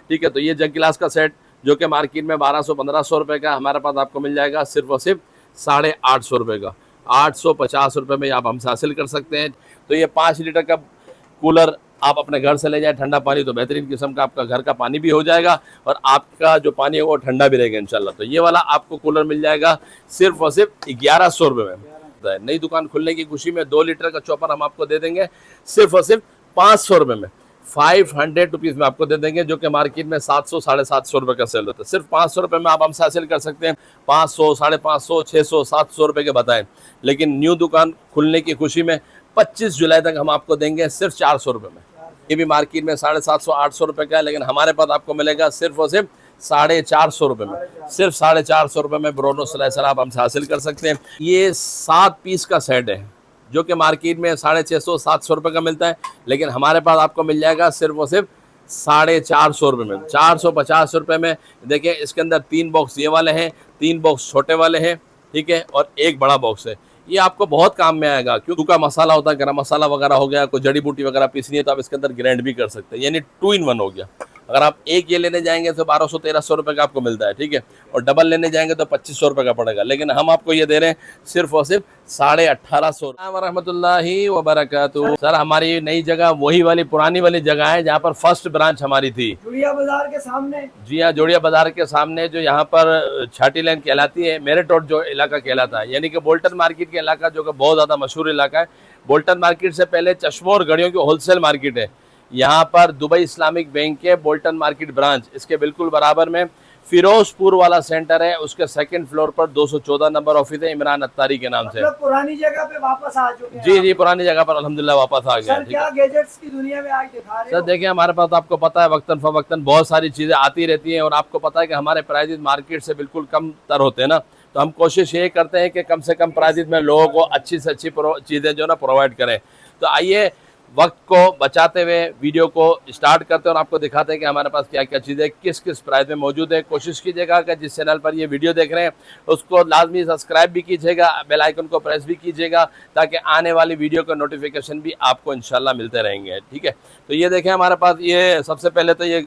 ठीक है। तो ये जग गिलास का सेट जो कि मार्केट में 1200-1500 रुपये का, हमारे पास आपको मिल जाएगा सिर्फ और सिर्फ 850 रुपये का। 850 रुपये में आप हमसे हासिल कर सकते हैं। तो ये 5 लीटर का कूलर आप अपने घर से ले जाए, ठंडा पानी तो बेहतरीन किस्म का आपका घर का पानी भी हो जाएगा और आपका जो पानी है वो ठंडा भी रहेगा इंशाल्लाह। तो ये वाला आपको कूलर मिल जाएगा सिर्फ और सिर्फ 1100 रुपये में। नई दुकान खुलने की खुशी में 2 लीटर का चॉपर हम आपको दे देंगे सिर्फ और सिर्फ 500 रुपये में। 500 रुपीज़ में आपको दे देंगे, जो कि मार्केट में 700-750 रुपये का सेल होता है। सिर्फ 500 रुपये में आप हमसे हासिल कर सकते हैं। 500, 550, 600, 700 रुपये के बताएं, लेकिन न्यू दुकान खुलने की खुशी में 25 जुलाई तक हम आपको देंगे सिर्फ 400 रुपये में। ये भी मार्केट में 750-800 रुपये का है, लेकिन हमारे पास आपको मिलेगा सिर्फ और सिर्फ 450 रुपये में। सिर्फ 450 रुपये में ब्रोनो स्लाइसर आप हमसे हासिल कर सकते हैं। ये 7 पीस का सेट है जो कि मार्केट में 650-700 रुपये का मिलता है, लेकिन हमारे पास आपको मिल जाएगा सिर्फ और सिर्फ 450 रुपये में। 450 रुपये में देखिए, इसके अंदर 3 बॉक्स ये वाले हैं, 3 बॉक्स छोटे वाले हैं, ठीक है, और एक बड़ा बॉक्स है। ये आपको बहुत काम में आएगा, क्योंकि सूखा मसाला होता है, गरम मसाला वगैरह हो गया, कोई जड़ी बूटी वगैरह पीसनी है तो आप इसके अंदर ग्राइंड भी कर सकते हैं, यानी 2 in 1 हो गया। अगर आप एक ये लेने जाएंगे तो 1200-1300 रुपये का आपको मिलता है, ठीक है, और डबल लेने जाएंगे तो 2500 रुपये का पड़ेगा, लेकिन हम आपको ये दे रहे हैं सिर्फ और सिर्फ 1850 वरहमतुल्लाहि वबरकातुहू। सर हमारी नई जगह वही वाली पुरानी वाली जगह है जहाँ पर फर्स्ट ब्रांच हमारी थी, जोड़िया बाजार के सामने। जी हाँ, जोड़िया बाजार के सामने, जो यहाँ पर छाटी लाइन कहलाती है, मेरठ रोड जो इलाका कहलाता है, यानी कि बोल्टन मार्केट के इलाका जो कि बहुत ज़्यादा मशहूर इलाका है। बोल्टन मार्केट से पहले चश्मों और घड़ियों की होलसेल मार्केट है। यहाँ पर दुबई इस्लामिक बैंक के बोल्टन मार्केट ब्रांच, इसके बिल्कुल बराबर में फिरोजपुर वाला सेंटर है, उसके 2nd फ्लोर पर 214 नंबर ऑफिस है, इमरान अत्तारी के नाम से। मतलब पुरानी जगह पे वापस आ चुके हैं। जी जी, पुरानी जगह पर अल्हम्दुलिल्लाह वापस आ गया। सर क्या गैजेट्स की दुनिया में आज दिखा रहे सर हो? देखिए, हमारे पास आपको पता है वक्तन फवक्तन बहुत सारी चीज़ें आती रहती हैं, और आपको पता है कि हमारे प्राइजेज मार्केट से बिल्कुल कम तर होते हैं ना, तो हम कोशिश ये करते हैं कि कम से कम प्राइजेज में लोगों को अच्छी से अच्छी चीज़ें जो ना प्रोवाइड करें। तो आइए वक्त को बचाते हुए वीडियो को स्टार्ट करते हैं और आपको दिखाते हैं कि हमारे पास क्या क्या चीज़ें किस किस प्राइस में मौजूद है। कोशिश कीजिएगा कि जिस चैनल पर ये वीडियो देख रहे हैं उसको लाजमी सब्सक्राइब भी कीजिएगा, बेल आइकन को प्रेस भी कीजिएगा, ताकि आने वाली वीडियो का नोटिफिकेशन भी आपको इंशाल्लाह मिलते रहेंगे, ठीक है। तो ये देखें, हमारे पास ये सबसे पहले तो ये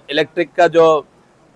इलेक्ट्रिक का जो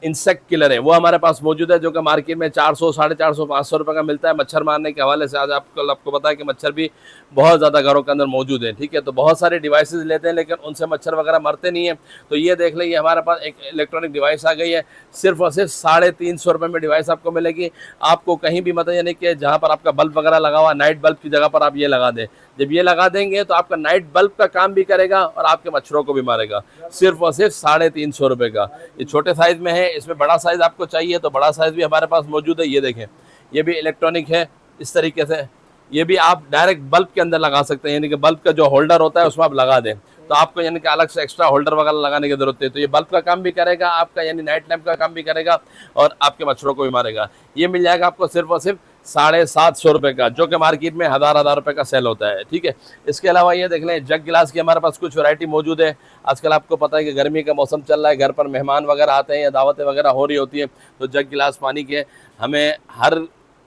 इंसेक्ट किलर है वो हमारे पास मौजूद है, जो कि मार्केट में 400, 450, 500 रुपये का मिलता है। मच्छर मारने के हवाले से आज आपको पता है कि मच्छर भी बहुत ज़्यादा घरों के अंदर मौजूद है, ठीक है। तो बहुत सारे डिवाइसेस लेते हैं, लेकिन उनसे मच्छर वगैरह मरते नहीं है। तो ये देख लें, ये हमारे पास एक इलेक्ट्रॉनिक डिवाइस आ गई है, सिर्फ और सिर्फ 350 रुपये में डिवाइस आपको मिलेगी। आपको कहीं भी मतलब यानी कि जहाँ पर आपका बल्ब वगैरह लगा हुआ, नाइट बल्ब की जगह पर आप ये लगा दें। जब ये लगा देंगे तो आपका नाइट बल्ब का काम भी करेगा और आपके मच्छरों को भी मारेगा, सिर्फ और सिर्फ 350 रुपये का। ये छोटे साइज़ में है, इसमें बड़ा साइज़ आपको चाहिए तो बड़ा साइज़ भी हमारे पास मौजूद है। ये देखें, ये भी इलेक्ट्रॉनिक है इस तरीके से, ये भी आप डायरेक्ट बल्ब के अंदर लगा सकते हैं, यानी कि बल्ब का जो होल्डर होता है उसमें आप लगा दें, तो आपको यानी कि अलग से एक्स्ट्रा होल्डर वगैरह लगाने की जरूरत है। तो ये बल्ब का काम भी करेगा आपका, यानी नाइट लैम्प का काम भी करेगा और आपके मच्छरों को भी मारेगा। ये मिल जाएगा आपको सिर्फ और सिर्फ 750 रुपये का, जो कि मार्केट में हज़ार रुपये का सेल होता है, ठीक है। इसके अलावा ये देख लें, जग गिलास की हमारे पास कुछ वैरायटी मौजूद है। आजकल आपको पता है कि गर्मी का मौसम चल रहा है, घर पर मेहमान वगैरह आते हैं या दावतें वगैरह हो रही होती है, तो जग गिलास पानी के हमें हर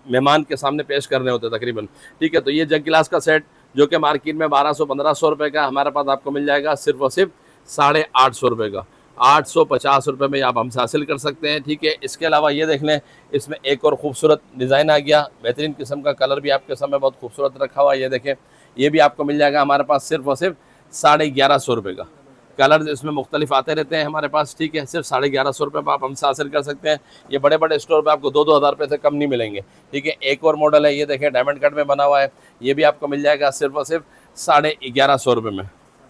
मेहमान के सामने पेश करने होते हैं तकरीबन, ठीक है। तो ये जग गिलास का सेट जो कि मार्केट में 1200-1500 रुपये का, हमारे पास आपको मिल जाएगा सिर्फ और सिर्फ 850 रुपये का। 850 रुपये में आप हमसे हासिल कर सकते हैं, ठीक है। इसके अलावा ये देख लें, इसमें एक और ख़ूबसूरत डिज़ाइन आ गया, बेहतरीन किस्म का कलर भी आपके सामने बहुत खूबसूरत रखा हुआ है। ये देखें, ये भी आपको मिल जाएगा हमारे पास सिर्फ और सिर्फ 1150 रुपये का। कलर इसमें मुख्तलिफ आते रहते हैं हमारे पास, ठीक है। सिर्फ 1150 रुपये पर आप हमसे हासिल कर सकते हैं। ये बड़े बड़े स्टोर पे आपको 2-2 हज़ार रुपये से कम नहीं मिलेंगे, ठीक है। एक और मॉडल है, ये देखें, डायमंड कट में बना हुआ है, ये भी आपको मिल जाएगा सिर्फ और सिर्फ 1150 रुपये में,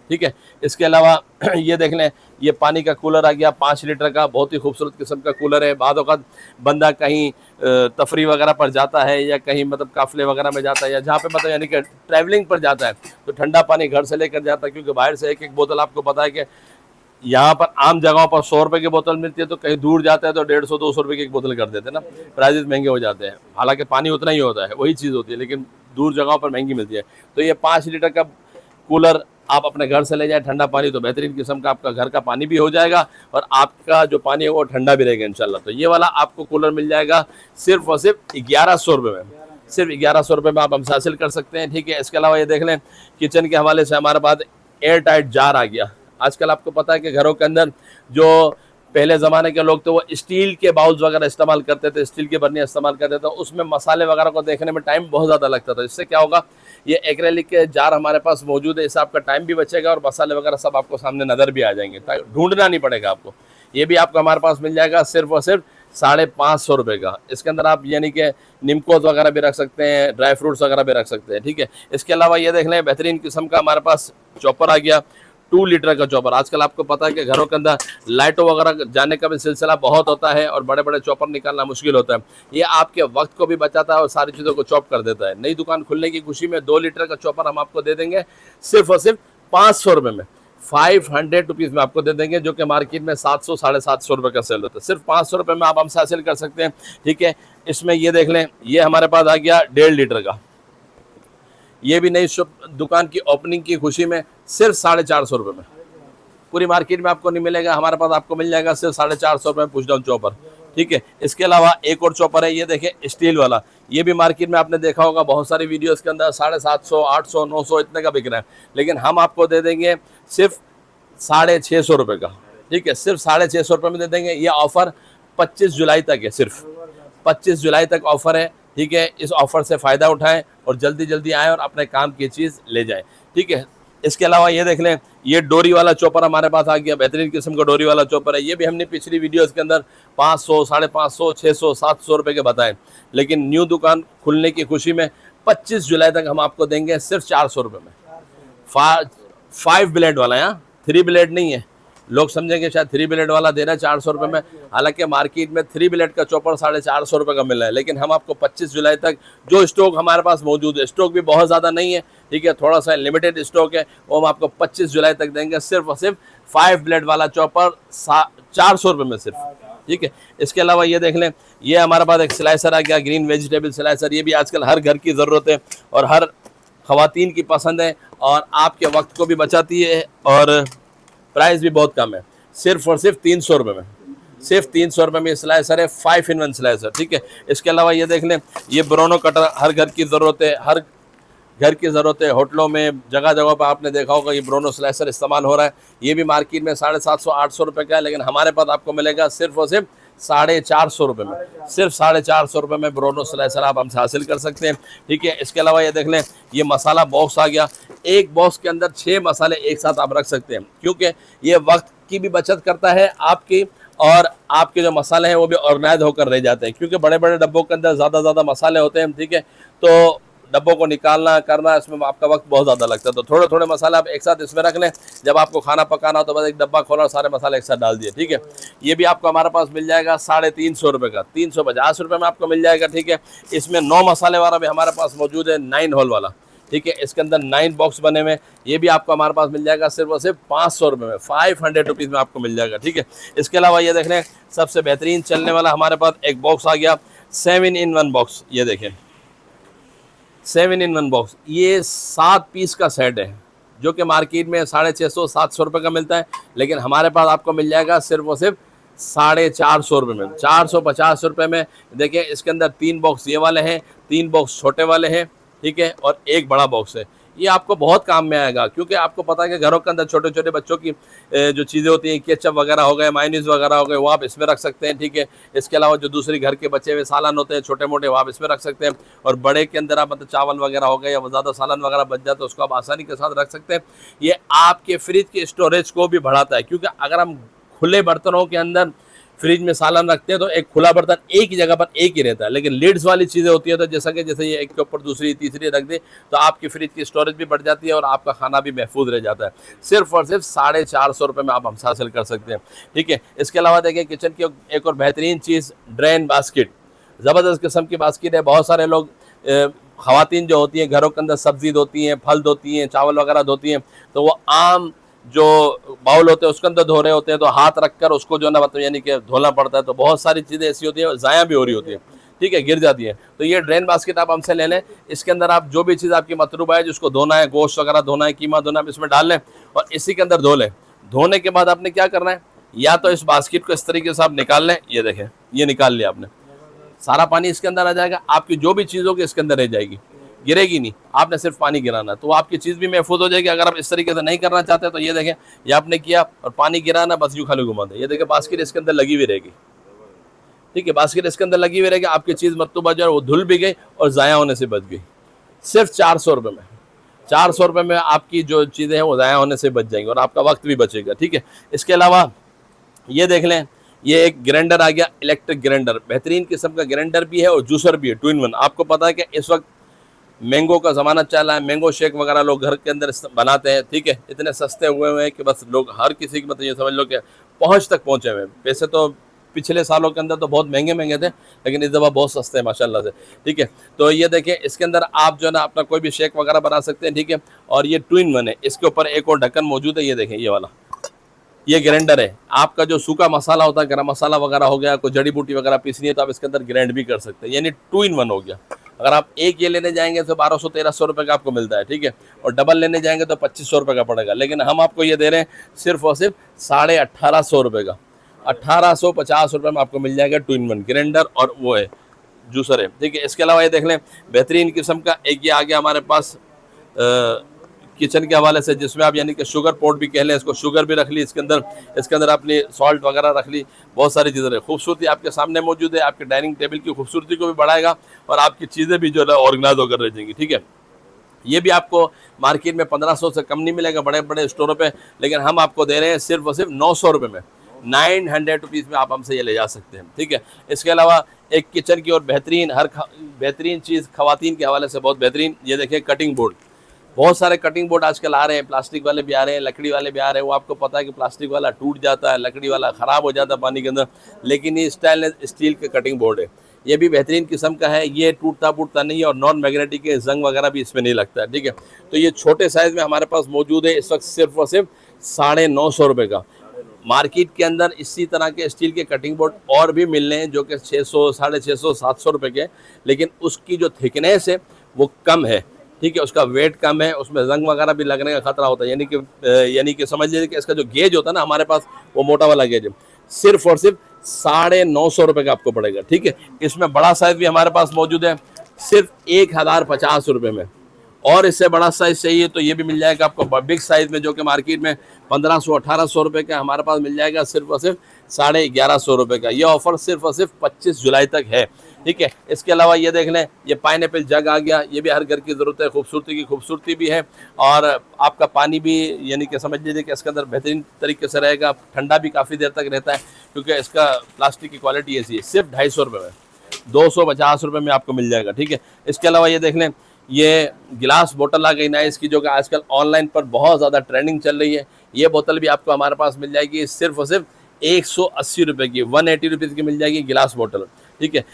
ठीक है। इसके अलावा ये देख लें, ये पानी का कूलर आ गया 5 लीटर का, बहुत ही खूबसूरत किस्म का कूलर है। बाद वक़्त बंदा कहीं तफरी वगैरह पर जाता है या कहीं मतलब काफ़िले वगैरह में जाता है या जहाँ पे मतलब यानी कि ट्रैवलिंग पर जाता है, तो ठंडा पानी घर से लेकर जाता है, क्योंकि बाहर से एक बोतल आपको पता है कि यहाँ पर आम जगहों पर 100 रुपये की बोतल मिलती है, तो कहीं दूर जाता है तो 150-200 रुपये की एक बोतल कर देते हैं ना, प्राइजेस महंगे हो जाते हैं। हालांकि पानी उतना ही होता है, वही चीज़ होती है, लेकिन दूर जगहों पर महंगी मिलती है। तो ये 5 लीटर का कूलर आप अपने घर से ले जाए, ठंडा पानी तो बेहतरीन किस्म का आपका घर का पानी भी हो जाएगा और आपका जो पानी है वो ठंडा भी रहेगा इंशाल्लाह। तो ये वाला आपको कूलर मिल जाएगा सिर्फ और सिर्फ 1100 रुपये में, सिर्फ 1100 रुपये में आप हमसे हासिल कर सकते हैं, ठीक है। इसके अलावा ये देख लें, किचन के हवाले से हमारे पास एयर टाइट जार आ गया। आजकल आपको पता है कि घरों के अंदर जो पहले ज़माने के लोग तो वो स्टील के बाउल्स वगैरह इस्तेमाल करते थे, स्टील की बर्नियाँ इस्तेमाल करते थे, उसमें मसाले वगैरह को देखने में टाइम बहुत ज़्यादा लगता था। इससे क्या होगा, ये एक्रेलिक के जार हमारे पास मौजूद है, इससे आपका टाइम भी बचेगा और मसाले वगैरह सब आपको सामने नज़र भी आ जाएंगे, ढूंढना नहीं पड़ेगा आपको। ये भी आपको हमारे पास मिल जाएगा सिर्फ और सिर्फ 550 रुपये का। इसके अंदर आप यानी कि निमकोज वगैरह भी रख सकते हैं, ड्राई फ्रूट्स वगैरह भी रख सकते हैं, ठीक है। इसके अलावा ये देख लें, बेहतरीन किस्म का हमारे पास चॉपर आ गया, 2 लीटर का चॉपर। आजकल आपको पता है कि घरों के अंदर लाइटों वगैरह जाने का भी सिलसिला बहुत होता है और बड़े बड़े चॉपर निकालना मुश्किल होता है। ये आपके वक्त को भी बचाता है और सारी चीज़ों को चॉप कर देता है। नई दुकान खुलने की खुशी में 2 लीटर का चॉपर हम आपको दे देंगे सिर्फ और सिर्फ 500 रुपये में, 500 रुपीज़ में आपको दे देंगे, जो कि मार्केट में 700 साढ़े 700 रुपये का सेल होता है। सिर्फ 500 रुपये में आप हमसे हासिल कर सकते हैं, ठीक है। इसमें ये देख लें, ये हमारे पास आ गया 1.5 लीटर का। ये भी नई दुकान की ओपनिंग की खुशी में सिर्फ 450 रुपये में, पूरी मार्केट में आपको नहीं मिलेगा, हमारे पास आपको मिल जाएगा सिर्फ 450 रुपये में पुश डाउन चॉपर, ठीक है। इसके अलावा एक और चॉपर है, ये देखें स्टील वाला। ये भी मार्केट में आपने देखा होगा बहुत सारी वीडियोस के अंदर 750, 800, 900 इतने का बिक रहा है, लेकिन हम आपको दे देंगे सिर्फ 650 रुपये का, ठीक है। सिर्फ 650 रुपये में दे देंगे। ये ऑफ़र 25 जुलाई तक है, सिर्फ 25 जुलाई तक ऑफ़र है, ठीक है। इस ऑफ़र से फ़ायदा उठाएं और जल्दी जल्दी आएँ और अपने काम की चीज़ ले जाएँ, ठीक है। इसके अलावा ये देख लें, ये डोरी वाला चॉपर हमारे पास आ गया, बेहतरीन किस्म का डोरी वाला चॉपर है। ये भी हमने पिछली वीडियोस के अंदर 500, 550, 600, 700 रुपये के बताए, लेकिन न्यू दुकान खुलने की खुशी में 25 जुलाई तक हम आपको देंगे सिर्फ 400 रुपये में। 5 ब्लेड वाला है, 3 ब्लेड नहीं है। लोग समझेंगे शायद 3 ब्लेड वाला दे रहा है 400 रुपये में, हालांकि मार्केट में 3 ब्लेड का चॉपर 450 रुपये का मिल रहा है, लेकिन हम आपको 25 जुलाई तक जो स्टॉक हमारे पास मौजूद है, स्टॉक भी बहुत ज़्यादा नहीं है, ठीक है, थोड़ा सा लिमिटेड स्टॉक है, वो हम आपको 25 जुलाई तक देंगे सिर्फ और सिर्फ 5 ब्लेड वाला चॉपर 400 रुपये में सिर्फ, ठीक है। इसके अलावा ये देख लें, ये हमारे पास एक स्लाइसर आ गया, ग्रीन वेजिटेबल स्लाइसर। ये भी आजकल हर घर की ज़रूरत है और हर ख़वातीन की पसंद है और आपके वक्त को भी बचाती है और प्राइस भी बहुत कम है, सिर्फ और सिर्फ 300 रुपये में, सिर्फ 300 रुपये में स्लाइसर है, 5 in 1 स्लाइसर, ठीक है। इसके अलावा ये देख लें, ये ब्रोनो कटर हर घर की ज़रूरत है, हर घर की ज़रूरत है। होटलों में जगह जगह पर आपने देखा होगा ये ब्रोनो स्लाइसर इस्तेमाल हो रहा है। ये भी मार्केट में 750, 800 रुपये का है, लेकिन हमारे पास आपको मिलेगा सिर्फ और सिर्फ 450 रुपये में, सिर्फ 450 रुपये में ब्रोनो स्लाइसर आप हमसे हासिल कर सकते हैं, ठीक है। इसके अलावा ये देख लें, ये मसाला बॉक्स आ गया। एक बॉक्स के अंदर 6 मसाले एक साथ आप रख सकते हैं, क्योंकि ये वक्त की भी बचत करता है आपकी, और आपके जो मसाले हैं वो भी ऑर्गेनाइज होकर रह जाते हैं, क्योंकि बड़े बड़े डब्बों के अंदर ज़्यादा मसाले होते हैं, ठीक है। तो डब्बों को निकालना करना, इसमें आपका वक्त बहुत ज़्यादा लगता है। तो थोड़े थोड़े मसाले आप एक साथ इसमें रख लें, जब आपको खाना पकाना हो तो बस एक डब्बा खोला और सारे मसाले एक साथ डाल दिए, ठीक है। ये भी आपको हमारे पास मिल जाएगा 350 रुपये का, 350 रुपये में आपको मिल जाएगा, ठीक है। इसमें 9 मसाले वाला भी हमारे पास मौजूद है, 9 होल वाला, ठीक है। इसके अंदर 9 बॉक्स बने हुए, ये भी आपको हमारे पास मिल जाएगा सिर्फ और सिर्फ 500 रुपये में, 500 रुपीज़ में आपको मिल जाएगा, ठीक है। इसके अलावा ये देख लें, सबसे बेहतरीन चलने वाला हमारे पास एक बॉक्स आ गया, 7 in 1 बॉक्स। ये देखें 7 in 1 बॉक्स, ये 7 पीस का सेट है, जो कि मार्केट में 650, 700 रुपये का मिलता है, लेकिन हमारे पास आपको मिल जाएगा सिर्फ और सिर्फ 450 रुपये में, 450 रुपये में। देखिए इसके अंदर 3 बॉक्स ये वाले हैं, 3 बॉक्स छोटे वाले हैं, ठीक है, और एक बड़ा बॉक्स है। ये आपको बहुत काम में आएगा, क्योंकि आपको पता है कि घरों के अंदर छोटे छोटे बच्चों की जो चीज़ें होती हैं, केचप वगैरह हो गए, मायोनीज वगैरह हो गए, वो आप इसमें रख सकते हैं, ठीक है। इसके अलावा जो दूसरी घर के बचे हुए सालन होते हैं छोटे मोटे, वो आप इसमें रख सकते हैं। और बड़े के अंदर आप मतलब चावल वगैरह हो गए या ज़्यादा सालन वगैरह बच जाए तो उसको आप आसानी के साथ रख सकते हैं। ये आपके फ्रिज के स्टोरेज को भी बढ़ाता है, क्योंकि अगर हम खुले बर्तनों के अंदर फ्रिज में सालन रखते हैं तो एक खुला बर्तन एक ही जगह पर एक ही रहता है, लेकिन लिड्स वाली चीज़ें होती है तो जैसे ये एक के ऊपर दूसरी तीसरी रख दे तो आपकी फ्रिज की स्टोरेज भी बढ़ जाती है और आपका खाना भी महफूज रह जाता है। सिर्फ और सिर्फ 450 रुपये में आप हमसे हासिल कर सकते हैं, ठीक है। इसके अलावा देखिए किचन की एक और बेहतरीन चीज़, ड्रेन बास्केट, ज़बरदस्त किस्म की बास्केट है। बहुत सारे लोग ख़वातीन जो होती हैं घरों के अंदर सब्ज़ी धोती हैं, फल धोती हैं, चावल वगैरह धोती हैं, तो वो आम जो बाउल होते हैं उसके अंदर धो रहे होते हैं, तो हाथ रखकर उसको जो ना मतलब यानी कि धोना पड़ता है। तो बहुत सारी चीज़ें ऐसी होती हैं ज़ाया भी हो रही होती है, ठीक है, गिर जाती है। तो ये ड्रेन बास्केट आप हमसे ले लें, इसके अंदर आप जो भी चीज़ आपकी मतलूबा है, जिसको धोना है, गोश्त वगैरह धोना है, कीमा धोना है, इसमें डाल लें और इसी के अंदर धो लें। धोने के बाद आपने क्या करना है, या तो इस बास्केट को इस तरीके से आप निकाल लें, ये देखें ये निकाल लिया आपने, सारा पानी इसके अंदर आ जाएगा, आपकी जो भी चीज़ होगी इसके अंदर रह जाएगी। गिरेगी नहीं, आपने सिर्फ पानी गिराना है, तो आपकी चीज़ भी महफूज हो जाएगी। अगर आप इस तरीके से नहीं करना चाहते तो ये देखें, ये आपने किया और पानी गिराना, बस यूँ खाली घुमा दें, ये देखें बास्केट इसके अंदर लगी हुई रहेगी, ठीक है, बास्केट इसके अंदर लगी हुई रहेगी, आपकी चीज़ मरतूबा जो है वो धुल भी गई और ज़ाया होने से बच गई। सिर्फ 400 रुपये में, 400 रुपये में आपकी जो चीज़ें हैं वो ज़ाया होने से बच जाएंगी और आपका वक्त भी बचेगा, ठीक है। इसके अलावा ये देख लें, ये एक ग्राइंडर आ गया, इलेक्ट्रिक ग्राइंडर, बेहतरीन किस्म का ग्राइंडर भी है और जूसर भी है, 2 in 1। आपको पता है कि इस वक्त मैंगो का ज़माना चल रहा है, मैंगो शेक वगैरह लोग घर के अंदर बनाते हैं, ठीक है, इतने सस्ते हुए हैं कि बस लोग हर किसी की मतलब ये समझ लो कि पहुँच तक पहुँचे हुए हैं। वैसे तो पिछले सालों के अंदर तो बहुत महंगे थे, लेकिन इस दफ़ा बहुत सस्ते हैं माशाल्लाह से, ठीक है। तो ये देखिए, इसके अंदर आप जो है ना अपना कोई भी शेक वगैरह बना सकते हैं, ठीक है। और ये 2 in 1 है, इसके ऊपर एक और ढक्कन मौजूद है, ये देखें, ये वाला ये ग्राइंडर है। आपका जो सूखा मसाला होता है, गरम मसाला वगैरह हो गया, कोई जड़ी बूटी वगैरह पीसनी है तो आप इसके अंदर ग्राइंड भी कर सकते हैं, यानी 2 in 1 हो गया। अगर आप एक ये लेने जाएंगे तो 1200-1300 रुपये का आपको मिलता है, ठीक है, और डबल लेने जाएंगे तो 2500 रुपये का पड़ेगा, लेकिन हम आपको ये दे रहे हैं सिर्फ और सिर्फ 1850 रुपये का, 1850 रुपये में आपको मिल जाएगा 2 in 1 ग्राइंडर और वो है जूसर है, ठीक है। इसके अलावा ये देख लें, बेहतरीन किस्म का एक ये आ गया हमारे पास किचन के हवाले से, जिसमें आप यानी कि शुगर पॉट भी कह लें इसको, शुगर भी रख ली इसके अंदर आपने सॉल्ट वगैरह रख ली, बहुत सारी चीज़ें रही। खूबसूरती आपके सामने मौजूद है, आपके डाइनिंग टेबल की खूबसूरती को भी बढ़ाएगा और आपकी चीज़ें भी जो है ऑर्गेनाइज होकर रह जाएंगी, ठीक है। ये भी आपको मार्केट में 1500 से कम नहीं मिलेगा बड़े बड़े स्टोरों पे, लेकिन हम आपको दे रहे हैं सिर्फ और सिर्फ 900 रुपये में, 900 रुपीज़ में आप हमसे ये ले जा सकते हैं, ठीक है। इसके अलावा एक किचन की और बेहतरीन बेहतरीन चीज़ ख़वातीन के हवाले से बहुत बेहतरीन, ये देखिए कटिंग बोर्ड, बहुत सारे कटिंग बोर्ड आजकल आ रहे हैं, प्लास्टिक वाले भी आ रहे हैं, लकड़ी वाले भी आ रहे हैं। वो आपको पता है कि प्लास्टिक वाला टूट जाता है, लकड़ी वाला ख़राब हो जाता है पानी के अंदर, लेकिन ये स्टेनलेस स्टील के कटिंग बोर्ड है, ये भी बेहतरीन किस्म का है, ये टूटता फूटता नहीं है और नॉन मैग्नेटिक के जंग वगैरह भी इसमें नहीं लगता है, ठीक है। तो ये छोटे साइज़ में हमारे पास मौजूद है इस वक्त सिर्फ और सिर्फ 950 रुपये का। मार्केट के अंदर इसी तरह के स्टील के कटिंग बोर्ड और भी मिल रहे हैं जो कि 600, 650, 700 रुपये के, लेकिन उसकी जो थिकनेस है वो कम है, ठीक है, उसका वेट कम है, उसमें जंग वगैरह भी लगने का खतरा होता है, यानी कि समझ लीजिए कि इसका जो गेज होता है ना हमारे पास, वो मोटा वाला गेज है, सिर्फ और सिर्फ 950 रुपये का आपको पड़ेगा, ठीक है। इसमें बड़ा साइज़ भी हमारे पास मौजूद है सिर्फ 1050 रुपये में, और इससे बड़ा साइज़ चाहिए तो ये भी मिल जाएगा आपको बिग साइज़ में, जो कि मार्केट में 1500-1800 रुपये का, हमारे पास मिल जाएगा सिर्फ और सिर्फ 1150 रुपये का। ये ऑफ़र सिर्फ और सिर्फ 25 जुलाई तक है, ठीक है। इसके अलावा ये देख लें, ये पाइनएप्पल जग आ गया, ये भी हर घर की ज़रूरत है, खूबसूरती की खूबसूरती भी है और आपका पानी भी यानी कि समझ लीजिए कि इसके अंदर बेहतरीन तरीके से रहेगा, ठंडा भी काफ़ी देर तक रहता है क्योंकि इसका प्लास्टिक की क्वालिटी ऐसी है। सिर्फ 250 रुपये में, 250 रुपये में आपको मिल जाएगा, ठीक है। इसके अलावा ये देख लें, ये गिलास बोतल आ गई नाइस की, जो कि आजकल ऑनलाइन पर बहुत ज़्यादा ट्रेंडिंग चल रही है। ये बोतल भी आपको हमारे पास मिल जाएगी सिर्फ और सिर्फ 180 रुपये की, 180 रुपीज़ की मिल जाएगी गिलास बोतल, ठीक है।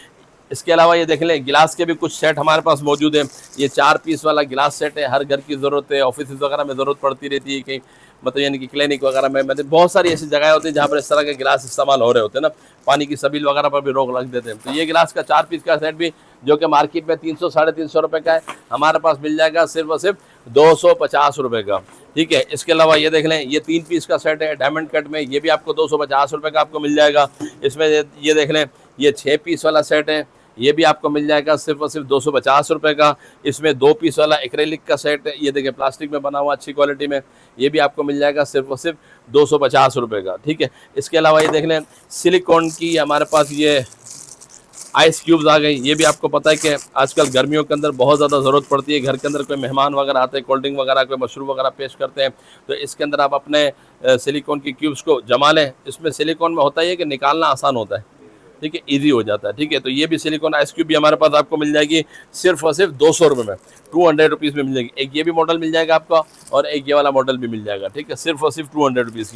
इसके अलावा ये देख लें, गिलास के भी कुछ सेट हमारे पास मौजूद है। ये 4 पीस वाला गिलास सेट है, हर घर की ज़रूरत है, ऑफिस वगैरह में ज़रूरत पड़ती रहती है, कहीं मतलब यानी कि क्लिनिक वगैरह में, मतलब बहुत सारी ऐसी जगह होती है जहाँ पर इस तरह के गिलास इस्तेमाल हो रहे होते हैं ना, पानी की सबील वगैरह पर भी रोक लग देते हैं। तो ये गिलास का 4 पीस का सेट भी, जो कि मार्केट में 300-350 रुपये का है, हमारे पास मिल जाएगा सिर्फ और सिर्फ 250 रुपये का, ठीक है। इसके अलावा ये देख लें, ये 3 पीस का सेट है डायमंड कट में, ये भी आपको 250 रुपये का आपको मिल जाएगा। इसमें ये देख लें, ये 6 पीस वाला सेट है, ये भी आपको मिल जाएगा सिर्फ और सिर्फ 250 रुपये का। इसमें 2 पीस वाला एक्रेलिक का सेट है, ये देखिए प्लास्टिक में बना हुआ अच्छी क्वालिटी में, ये भी आपको मिल जाएगा सिर्फ और सिर्फ 250 रुपये का, ठीक है। इसके अलावा ये देख लें, सिलिकॉन की हमारे पास ये आइस क्यूब्स आ गई। ये भी आपको पता है कि आजकल गर्मियों के अंदर बहुत ज़्यादा ज़रूरत पड़ती है, घर के अंदर कोई मेहमान वगैरह आते हैं, कोल्ड ड्रिंक वगैरह कोई मशरूब वगैरह पेश करते हैं, तो इसके अंदर आप अपने सिलिकॉन की क्यूब्स को जमा लें। इसमें सिलिकॉन में होता है कि निकालना आसान होता है, ठीक है, ईजी हो जाता है, ठीक है। तो ये भी सिलिकॉन आइस क्यूब भी हमारे पास आपको मिल जाएगी सिर्फ और सिर्फ 200 रुपये में, 200 रुपीज़ में मिल जाएगी। एक ये भी मॉडल मिल जाएगा आपका और एक ये वाला मॉडल भी मिल जाएगा, ठीक है, सिर्फ और सिर्फ 200 रुपीज़ की।